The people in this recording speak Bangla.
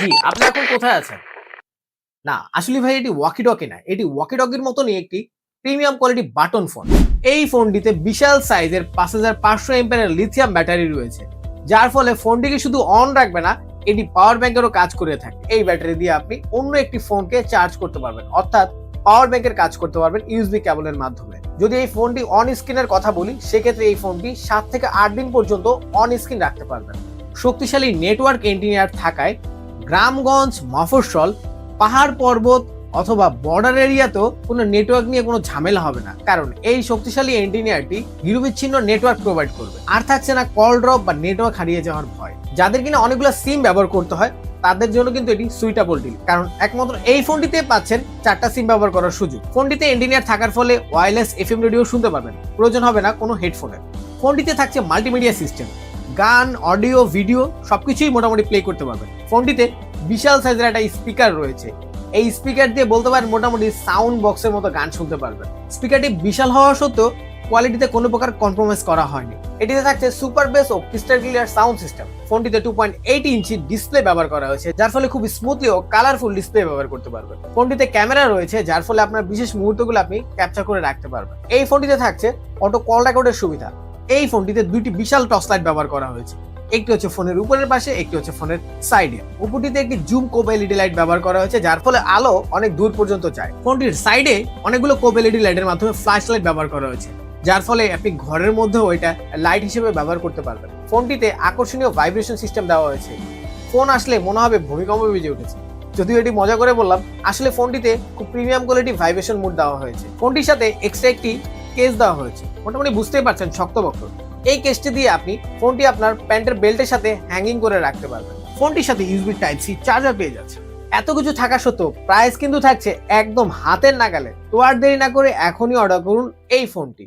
জি, আপনি এখন কোথায় আছেন? না, আসলে ভাই এটি ওয়াকি টকি না। এটি ওয়াকি টকির মতনই একটি প্রিমিয়াম কোয়ালিটি বাটন ফোন। এই ফোনটিতে বিশাল সাইজের 5500 এর লিথিয়াম ব্যাটারি রয়েছে। যার ফলে ফোনটিকে শুধু অন রাখবে না, এটি পাওয়ার ব্যাংকেরও কাজ করে থাকে। এই ব্যাটারি দিয়ে আপনি অন্য একটি ফোনকে চার্জ করতে পারবেন। অর্থাৎ পাওয়ার ব্যাংকের কাজ করতে পারবেন ইউএসবি কেবলের মাধ্যমে। যদি এই ফোনটি অন স্ক্রিনের কথা বলি, সেক্ষেত্রে এই ফোনটি 7 থেকে 8 দিন পর্যন্ত অন স্ক্রিন রাখতে পারবেন। শক্তিশালী নেটওয়ার্ক এন্টিনিয়ার থাকায় গ্রামগঞ্জ, মফস্বল, পাহাড় পর্বত অথবা বর্ডার এরিয়াতেও কোনো নেটওয়ার্ক নিয়ে কোনো ঝামেলা হবে না, কারণ এই শক্তিশালী এন্টিনিয়ারটি নিরবিচ্ছিন্ন নেটওয়ার্ক প্রোভাইড করবে। আর থাকছে না কল ড্রপ বা নেটওয়ার্ক হারিয়ে যাওয়ার ভয়। যাদের কিনা অনেকগুলো সিম ব্যবহার করতে হয় তাদের জন্য কিন্তু এটি সুইটেবল ডিল, কারণ একমাত্র এই ফোনটিতে পাচ্ছেন 4টা সিম ব্যবহার করার সুযোগ। ফোনটিতে এন্টিনিয়ার থাকার ফলে ওয়্যারলেস এফএম রেডিও শুনতে পারবেন, প্রয়োজন হবে না কোনো হেডফোনের। ফোনটিতে থাকছে মাল্টিমিডিয়া সিস্টেম, গান, অডিও, ভিডিও সবকিছুই মোটামুটি প্লে করতে পারবেন। ফোনটিতে বিশাল সাইজের একটা স্পিকার রয়েছে। এই স্পিকার দিয়ে বলতে পারেন মোটামুটি সাউন্ড বক্সের মতো গান শুনতে পারবেন। স্পিকারটি বিশাল হওয়া সত্ত্বেও কোয়ালিটিতে কোনো প্রকার কম্প্রোমাইজ করা হয়নি। এটিতে থাকছে সুপার বেস ও ক্রিস্টাল ক্লিয়ার সাউন্ড সিস্টেম। ফোনটিতে 2.8 ইঞ্চি ডিসপ্লে ব্যবহার করা হয়েছে, যার ফলে খুব স্মুথলি ও কালারফুল ডিসপ্লে ব্যবহার করতে পারবেন। ফোনটিতে ক্যামেরা রয়েছে, যার ফলে আপনার বিশেষ মুহূর্তগুলো আপনি ক্যাপচার করে রাখতে পারবেন। এই ফোনটিতে থাকছে অটো কল রেকর্ডের সুবিধা। এই ফোনটিতে দুইটি বিশাল টর্চ লাইট ব্যবহার করা হয়েছে, একটি হচ্ছে ফোনের উপরের পাশে, একটি হচ্ছে ফোনের সাইডে। উপরটিতে একটি জুম কোপ এলইডি লাইট ব্যবহার করা হয়েছে, যার ফলে আলো অনেক দূর পর্যন্ত যায়। ফোনটির সাইডে অনেকগুলো কোপ এলইডি লাইটের মাধ্যমে ফ্ল্যাশ লাইট ব্যবহার করা হয়েছে, যার ফলে আপনি ঘরের মধ্যেও এটা লাইট হিসেবে ব্যবহার করতে পারবেন। ফোনটিতে আকর্ষণীয় ভাইব্রেশন সিস্টেম দেওয়া হয়েছে। ফোন আসলে মনে হবে ভূমিকম্প বেজে উঠেছে। যদিও এটি মজা করে বললাম, আসলে ফোনটিতে খুব প্রিমিয়াম কোয়ালিটি ভাইব্রেশন মোড দেওয়া হয়েছে। ফোনটির সাথে এক্সট্রা একটি কেস দেওয়া হয়েছে, মোটামুটি বুঝতেই পারছেন শক্তপোক্ত। এই কেসটি দিয়ে আপনি ফোনটি আপনার প্যান্টের বেল্টের সাথে হ্যাঙ্গিং করে রাখতে পারবেন। ফোনটির সাথে ইউএসবি টাইপ সি চার্জার পেয়ে যাচ্ছে। এত কিছু থাকা সত্ত্বেও প্রাইস কিন্তু থাকছে একদম হাতের নাগালে। তো আর দেরি না করে এখনই অর্ডার করুন এই ফোনটি।